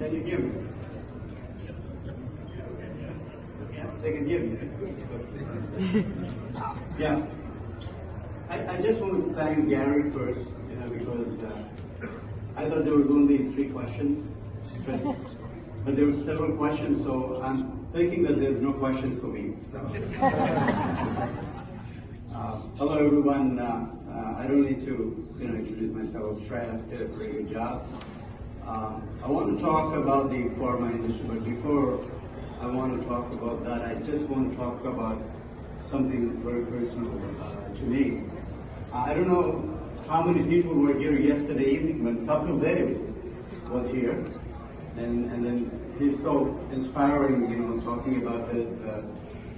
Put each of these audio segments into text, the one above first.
Can you hear me? Yeah, they can hear me. Yeah. I just want to thank Gary first, because I thought there was only 3 questions, but there were several questions, so I'm thinking that there's no questions for me. So. Hello, everyone. I don't need to introduce myself. Shreya did a pretty good job. I want to talk about the pharma industry, but before I want to talk about that, I just want to talk about something very personal to me. I don't know how many people were here yesterday evening when Kapil Dev was here, and then he's so inspiring, talking about his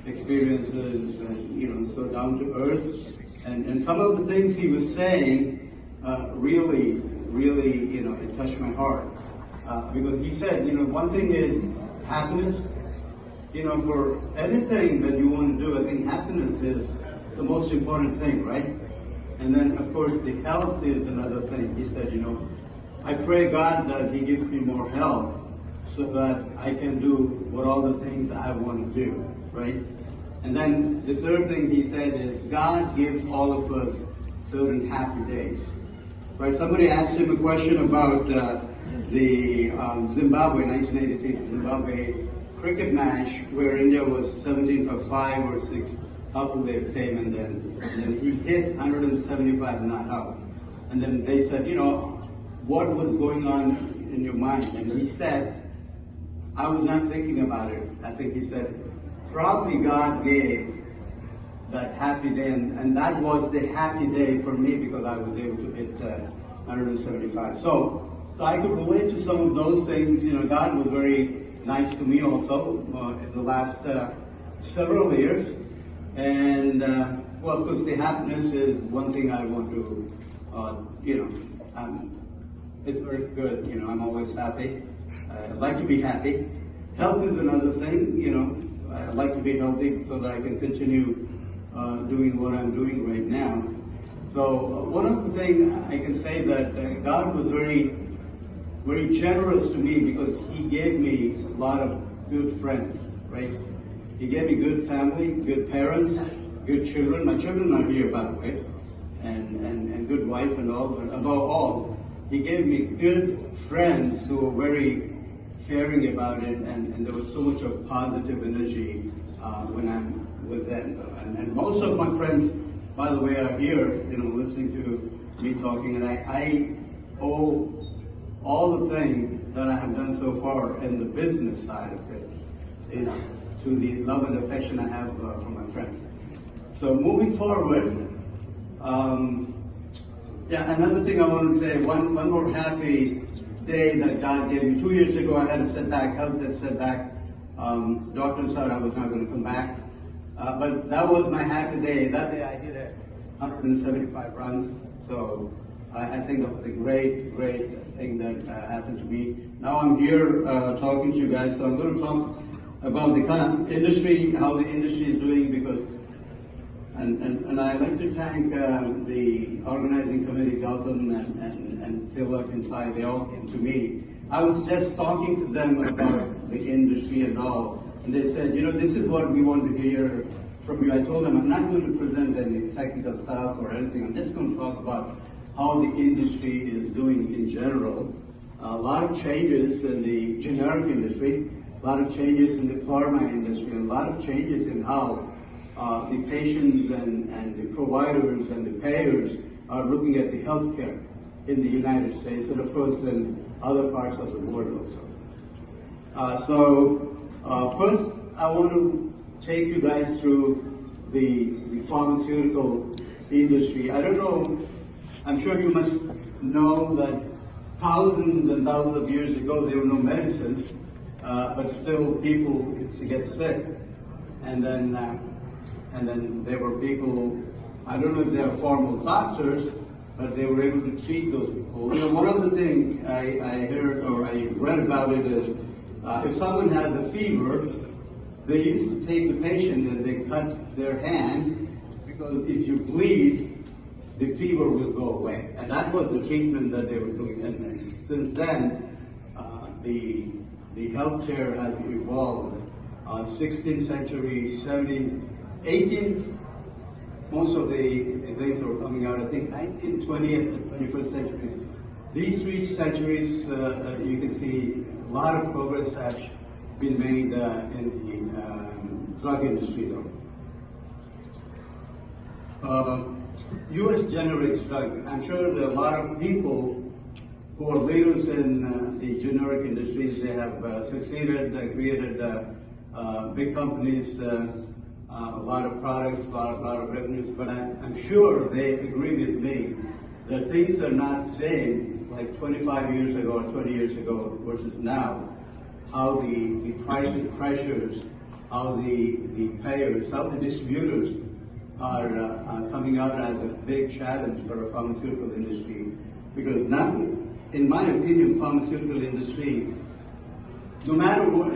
experiences and so down to earth, and some of the things he was saying really, it touched my heart because he said, one thing is happiness. For anything that you want to do, I think happiness is the most important thing, right? And then, of course, the health is another thing. He said, I pray God that He gives me more health so that I can do all the things I want to do, right? And then the third thing he said is God gives all of us certain happy days, right? Somebody asked him a question about the Zimbabwe 1983 Zimbabwe cricket match where India was 17 for 5 or 6 up they came, and then he hit 175 not out. And then they said, what was going on in your mind? And he said, I was not thinking about it. I think he said, probably God gave that happy day, and that was the happy day for me because I was able to hit 175. So I could relate to some of those things. God was very nice to me also in the last several years. And, well, of course, the happiness is one thing I want to, it's very good. I'm always happy. I like to be happy. Health is another thing, I like to be healthy so that I can continue doing what I'm doing right now. So one of the things I can say that God was very, very generous to me because He gave me a lot of good friends, right? He gave me good family, good parents, good children. My children are here, by the way, and good wife and all. But above all, He gave me good friends who were very caring about it, and there was so much of positive energy when I'm with them. And most of my friends, by the way, are here, listening to me talking, and I owe all the things that I have done so far in the business side of it is to the love and affection I have from my friends. So moving forward, another thing I want to say, one more happy day that God gave me. 2 years ago, I had a setback, health had setback. Doctor said I was not going to come back. But that was my happy day. That day I hit 175 runs. So I think that was a great thing that happened to me. Now I'm here talking to you guys. So I'm going to talk about the kind of industry, how the industry is doing, because, and I'd like to thank the organizing committee, Gautam and Philip inside, they all came to me. I was just talking to them about the industry and all, and they said, this is what we want to hear from you. I told them I'm not going to present any technical stuff or anything. I'm just going to talk about how the industry is doing in general. A lot of changes in the generic industry, a lot of changes in the pharma industry, and a lot of changes in how the patients and the providers and the payers are looking at the healthcare in the United States and, of course, in other parts of the world also. First, I want to take you guys through the pharmaceutical industry. I don't know, I'm sure you must know that thousands and thousands of years ago there were no medicines, but still people used to get sick. And then there were people, I don't know if they are formal doctors, but they were able to treat those people. One of the things I heard or I read about it is if someone has a fever, they used to take the patient and they cut their hand because if you bleed, the fever will go away. And that was the treatment that they were doing. And since then, the healthcare has evolved. 16th century, 17th, 18th, most of the things that were coming out, I think 19th, 20th, and 21st centuries. These 3 centuries, you can see a lot of progress has been made in the drug industry though. U.S. generates drugs. I'm sure there are a lot of people who are leaders in the generic industries. They have succeeded, created big companies, a lot of products, a lot of revenues, but I'm sure they agree with me that things are not same like 25 years ago or 20 years ago versus now. How the pricing pressures, how the payers, how the distributors are coming out as a big challenge for a pharmaceutical industry. Because now, in my opinion, pharmaceutical industry, no matter what,